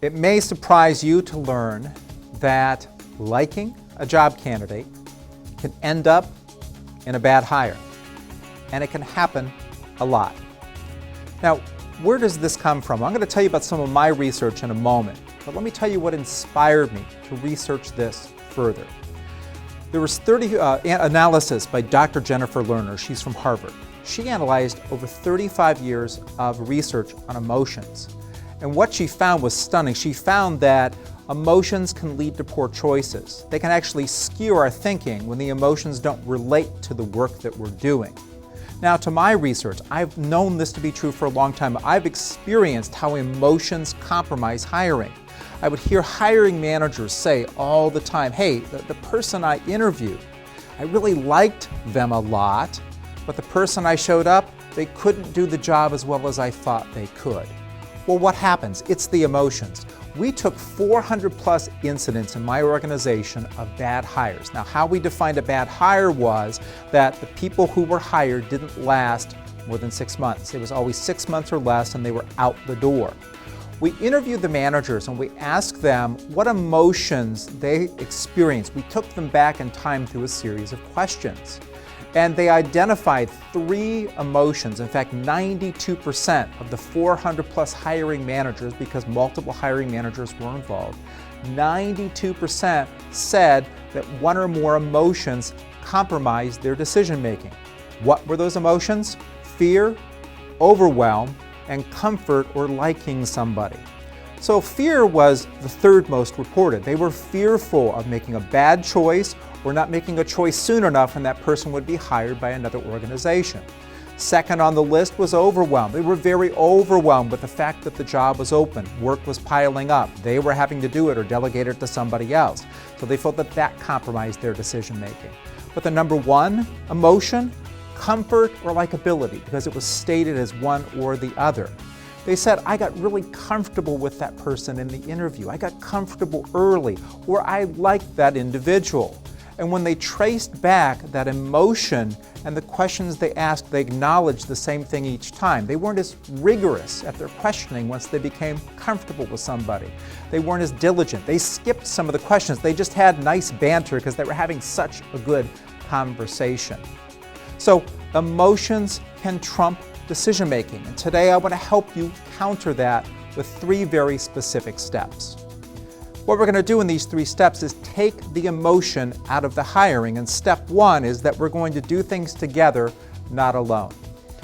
It may surprise you to learn that liking a job candidate can end up in a bad hire, and it can happen a lot. Now, where does this come from? I'm going to tell you about some of my research in a moment, but let me tell you what inspired me to research this further. There was analysis by Dr. Jennifer Lerner. She's from Harvard. She analyzed over 35 years of research on emotions. And what she found was stunning. She found that emotions can lead to poor choices. They can actually skew our thinking when the emotions don't relate to the work that we're doing. Now, to my research, I've known this to be true for a long time. I've experienced how emotions compromise hiring. I would hear hiring managers say all the time, hey, the person I interviewed, I really liked them a lot, but the person I showed up, they couldn't do the job as well as I thought they could. Well, what happens? It's the emotions. We took 400 plus incidents in my organization of bad hires. Now, how we defined a bad hire was that the people who were hired didn't last more than 6 months. It was always 6 months or less, and they were out the door. We interviewed the managers and we asked them what emotions they experienced. We took them back in time through a series of questions. And they identified 3 emotions. In fact, 92% of the 400 plus hiring managers, because multiple hiring managers were involved, 92% said that one or more emotions compromised their decision making. What were those emotions? Fear, overwhelm, and comfort or liking somebody. So fear was the 3rd most reported. They were fearful of making a bad choice or not making a choice soon enough and that person would be hired by another organization. Second on the list was overwhelmed. They were very overwhelmed with the fact that the job was open, work was piling up, they were having to do it or delegate it to somebody else. So they felt that that compromised their decision making. But the number 1 emotion, comfort or likability, because it was stated as one or the other. They said, I got really comfortable with that person in the interview. I got comfortable early, or I liked that individual. And when they traced back that emotion and the questions they asked, they acknowledged the same thing each time. They weren't as rigorous at their questioning once they became comfortable with somebody. They weren't as diligent. They skipped some of the questions. They just had nice banter because they were having such a good conversation. So emotions can trump decision making. And today I want to help you counter that with 3 very specific steps. What we're going to do in these 3 steps is take the emotion out of the hiring. And step 1 is that we're going to do things together, not alone.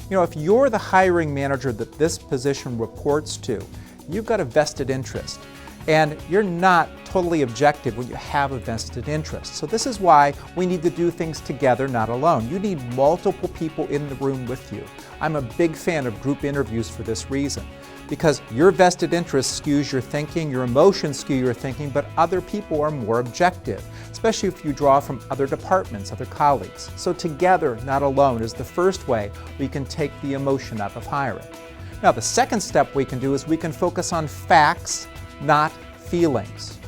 You know, if you're the hiring manager that this position reports to, you've got a vested interest. And you're not totally objective when you have a vested interest. So this is why we need to do things together, not alone. You need multiple people in the room with you. I'm a big fan of group interviews for this reason, because your vested interest skews your thinking, your emotions skew your thinking, but other people are more objective, especially if you draw from other departments, other colleagues. So together, not alone, is the first way we can take the emotion out of hiring. Now, the second step we can do is we can focus on facts, not feelings.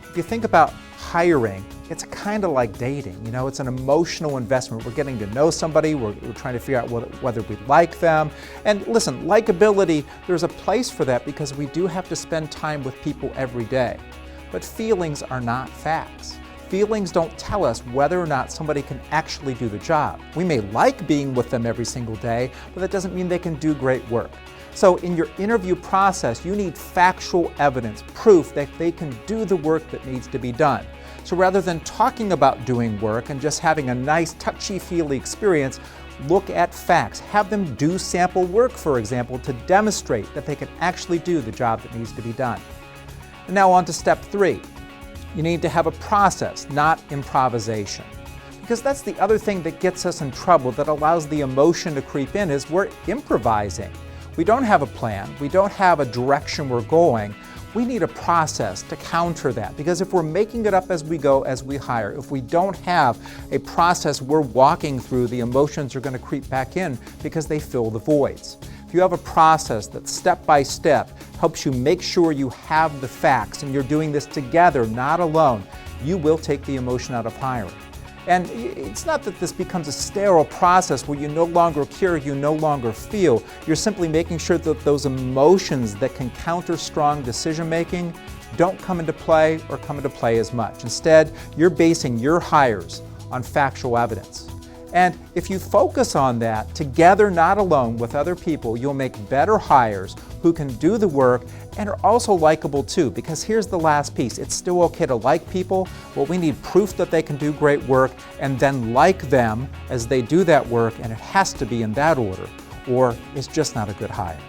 If you think about hiring, it's kind of like dating. You know, it's an emotional investment. We're getting to know somebody, we're trying to figure out whether we like them. And listen, likability, there's a place for that because we do have to spend time with people every day. But feelings are not facts. Feelings don't tell us whether or not somebody can actually do the job. We may like being with them every single day, but that doesn't mean they can do great work. So in your interview process, you need factual evidence, proof that they can do the work that needs to be done. So rather than talking about doing work and just having a nice touchy-feely experience, look at facts. Have them do sample work, for example, to demonstrate that they can actually do the job that needs to be done. And now on to step 3. You need to have a process, not improvisation. Because that's the other thing that gets us in trouble, that allows the emotion to creep in, is we're improvising. We don't have a plan, we don't have a direction we're going. We need a process to counter that, because if we're making it up as we go, as we hire, if we don't have a process we're walking through, the emotions are going to creep back in because they fill the voids. If you have a process that step by step helps you make sure you have the facts and you're doing this together, not alone, you will take the emotion out of hiring. And it's not that this becomes a sterile process where you no longer care, you no longer feel. You're simply making sure that those emotions that can counter strong decision making don't come into play or come into play as much. Instead, you're basing your hires on factual evidence. And if you focus on that together, not alone, with other people, you'll make better hires who can do the work and are also likable too. Because here's the last piece. It's still okay to like people, but we need proof that they can do great work and then like them as they do that work, and it has to be in that order, or it's just not a good hire.